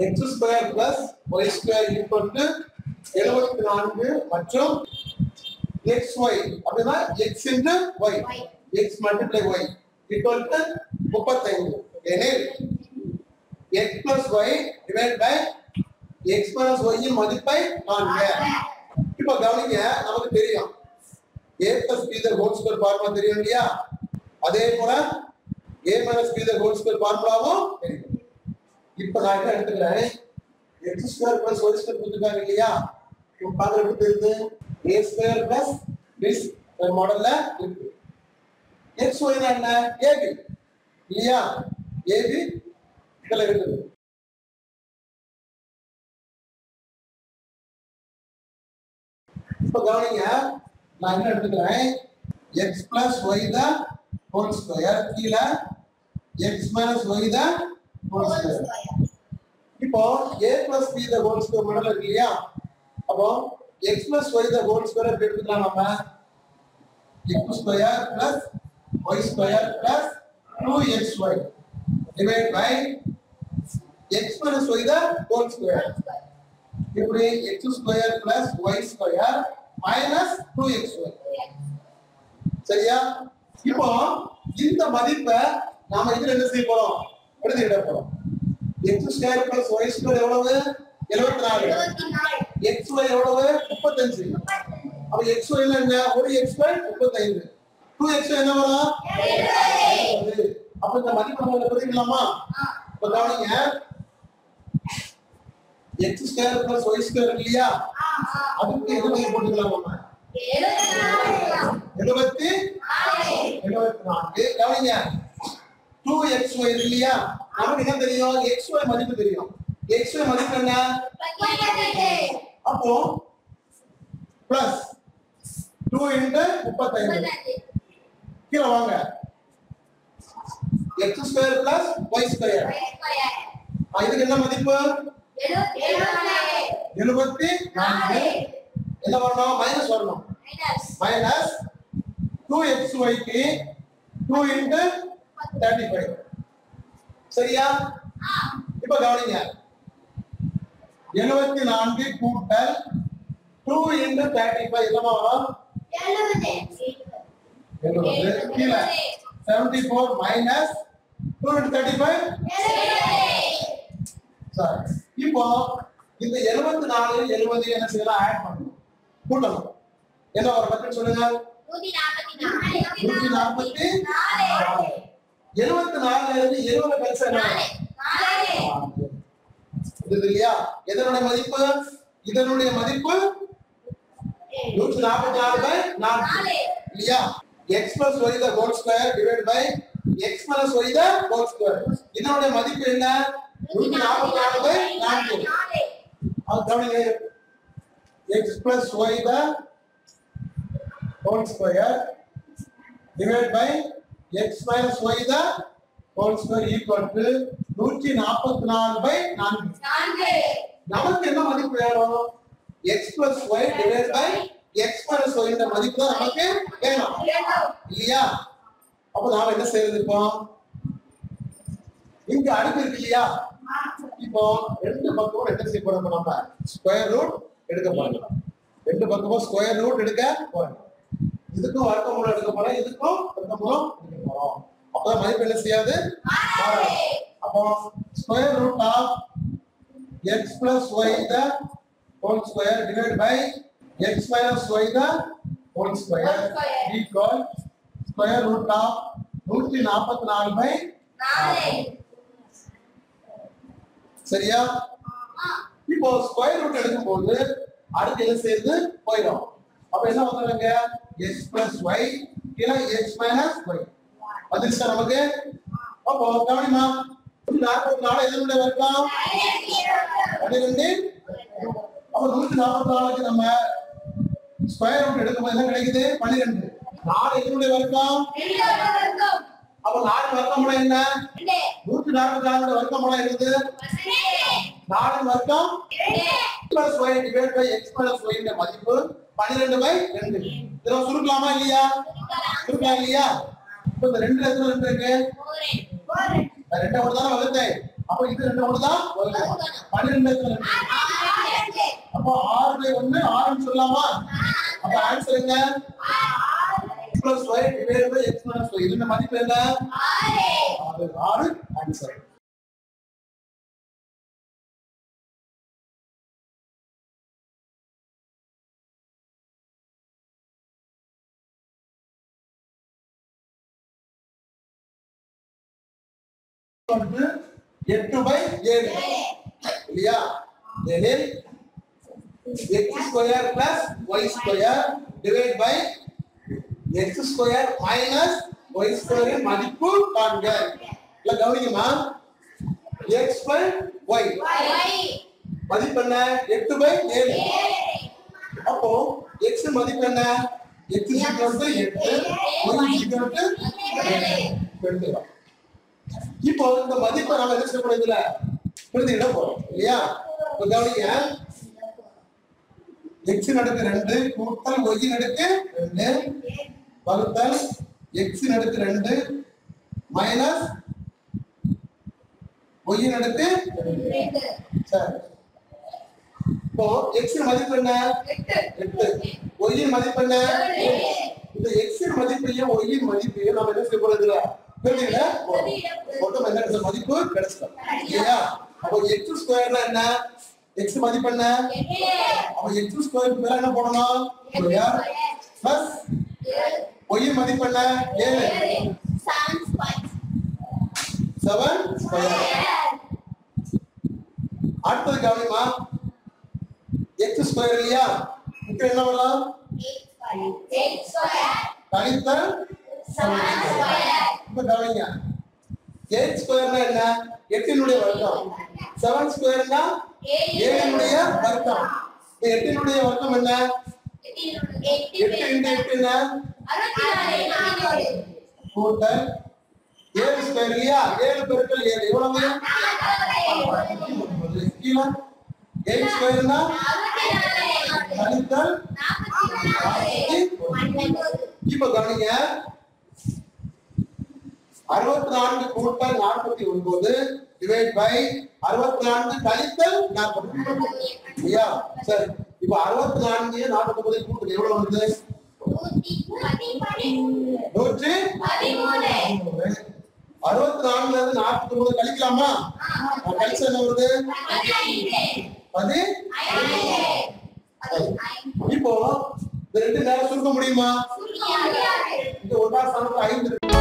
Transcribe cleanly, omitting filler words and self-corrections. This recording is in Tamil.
x square plus y square equal to 74 மற்றும் xy அப்படினா x into y x multiply y equal to 35 எனில் x plus y divided by x minus y இன் மதிப்பை காண்க. இப்போ கவனிங்க, நமக்கு தெரியும் a plus b the whole square formula தெரியும் இல்லையா? அதே போல a minus b the whole square ஃபார்முலாவும் தெரியும். இப்போ நான் என்ன எடுத்துக்கிறேன், x square plus y square கொடுத்துட்டாங்க இல்லையா? இப்போ பாருங்க எப்படி தெரியுது, a square plus this மாடல்ல இருக்கு. x y என்ன ab இல்லையா? ab இதெல்லாம் இருக்குது. இப்போ கவனிங்க, நான் என்ன எடுத்துக்கிறேன், x plus y the whole square கீழ x minus y the whole square. இப்போ a plus b the whole square model இருக்கு இல்லையா? அப்போ x plus y the whole square எப்படி எடுத்துக்கலாம் நம்ம? x square plus y square plus 2xy divided by x minus y the whole square. இப்படி x square plus y square minus 2xy. சரியா? இப்போ இந்த மதிப்பை நாம இதுல என்ன செய்ய போறோம், எழுதிட போறோம். x square plus y square எவ்வளவு? 74. xy எவ்வளவு? 35. அப்ப xy என்ன? ஒரு xy 35. 2xy என்ன வரும்? 70. அப்ப இந்த மதிப்பை நம்ம எழுதிக்கலாமா? இப்ப கவனிங்க, x square plus y square இல்லையா? அதுக்கு என்ன மதிப்பு போட்டுக்கலாம் நம்ம? 74. கவனிங்க, 2xy இல்லையா? நமக்கு என்ன தெரியும்? xy மதிப்பு தெரியும். xy மதிப்பு என்ன? அப்போ பிளஸ் 2 into 35. கீழ வாங்க, x square plus y square. இதுக்கு என்ன மதிப்பு? 74. என்ன வரணும்? மைனஸ் வரணும். மைனஸ் 2xy க்கு 2 into 35. சரியா? இப்போ கவனிங்க, 74 கூட்டல் 2 into 35 என்ன வரும்? 70. கீழ 74 மைனஸ் 2 into 35. சரி, இப்போ இந்த 74 70 என்ன செய்யலாம்? ஆட் பண்ணணும், கூட்டணும். என்ன வரும் பக்கம் சொல்லுங்க? 144. 74 இருந்து 70 கழிச்சா என்ன? 4. இது இல்லையா? இதனுடைய மதிப்பு, இதனுடைய மதிப்பு 144/4 இல்லையா? x plus y the whole square divided by x minus y the whole square. இதனுடைய மதிப்பு என்ன? 144/4. கவனிங்க, x plus y the whole square divided by x minus y the whole square equal to 144/4. நமக்கு என்ன மதிப்பு வேணும்? x plus y divided by x minus y இந்த மதிப்பு தான் நமக்கு வேணும் இல்லையா? அப்ப நாம என்ன செய்யறது? இப்போ இங்க அடுக்கு இருக்கு இல்லையா? இப்போ ரெண்டு பக்கமும் என்ன செய்ய போறோம்? நம்ம ஸ்கொயர் ரூட் எடுக்க போறோம். ரெண்டு பக்கமும் ஸ்கொயர் ரூட் எடுக்க போறோம். இதுக்கும் வர்க்கமூலம் எடுக்க போறோம், இதுக்கும் வர்க்கமூலம் எடுக்க போறோம். அப்ப மதிப்பு என்ன செய்யாது? அப்போ square root of x plus y the whole square divided by x minus y the whole square equal square root of 144/4. சரியா? இப்போ ஸ்கொயர் ரூட் எடுக்கும்போது அடுத்து என்ன செய்யுது? போயிடும். அப்ப என்ன வந்துருங்க? x plus y கீழ x minus y வந்துருச்சா நமக்கு? அப்போ கவனிமா, 144 எதனுடைய வர்க்கம்? 12. அப்ப 144க்கு நம்ம ஸ்கொயர் ரூட் எடுக்கும்போது என்ன கிடைக்குது? 12. 4 எதனுடைய வர்க்கம்? அப்ப 4 வர்க்கமூலம் என்ன? 144 வர்க்கமூலம் இருக்குது 4 வர்க்கம் 2 plus y divided by x plus y இந்த மதிப்பு 12/2. இத சுருக்கலாமா இல்லையா? சுருக்கலாம் இல்லையா? இப்போ இந்த ரெண்டு எத்தனை இருக்கு? 4. ரெண்டை மட்டும் தான் வகுத்தேன். அப்ப இது ரெண்டு ஒண்ணுதான் 12 அப்போ 6/1 6 ன்னு சொல்லலாமா? அப்ப ஆன்சர் என்ன? x + y / x - y. இதோட மதிப்பு என்ன? 6. 6 ஆன்சர். வந்து 8/7 இல்லையா? எனில் x² + y² divide by x² - y² இன் மதிப்பு காண்க. இல்ல கவனிங்கம்மா. x / y மதிப்பு என்ன? 8/7. அப்போ x மதிப்பு என்ன? x = 8 y = 7. இப்போ இந்த மதிப்பை நாம என்ன செய்ய போறோம்? இதுல பிரதியிட போறோம் இல்லையா? இப்ப கவனிங்க. x = 2 கூட்டல் y = 2 வகுத்தல் x = 2 மைனஸ் y = 2. சரி. இப்போ x இன் மதிப்பு என்ன? 8. y இன் மதிப்பு என்ன? 7. இந்த x இன் மதிப்பையும் y இன் மதிப்பையும் நாம என்ன செய்ய போறோம்? இதுல பிரதியிட போறோம். என்ன மதிப்பு கிடைச்சிடும் இல்லையா? அப்போ x² என்ன? x மதிப்பு என்ன? அப்ப x² க்கு மேல என்ன போடணும்? ஸ்கொயர் பிளஸ் y மதிப்பு என்ன? 7. 7 ஸ்கொயர். அடுத்து கவனிமா. x² இல்லையா? இங்க என்ன வரும்? 8² கழித்தல் 7 ஸ்கொயர். இப்ப கவனிங்க. 8² என்ன? 8 னுடைய வர்க்கம். 7 ஸ்கொயர்னா 7 னுடைய வர்க்கம். 8 னுடைய வர்க்கம் என்ன? 8 × 8 என்ன? 64. கூட்டல் 7 ஸ்கொயர் இல்லையா? 7 பெருக்கல் 7 எவ்வளவு? கீழ 8 ஸ்கொயர்னா கழித்தல் 44. இப்ப கவனிங்க. 64 கூட்டல் 49 டிவைட் பை 64 கழித்தல் 49 இல்லையா? சரி. இப்போ 64 49 கூட்டுறது எவ்வளவு வருது? 113. 64ல இருந்து 49 கழிக்கலாமா? கழிச்சா என்ன வருது? 15. இப்போ இந்த ரெண்டு நேரம் சுருக்க முடியுமா? இந்த ஒன்றாம் ஸ்தானத்துல 5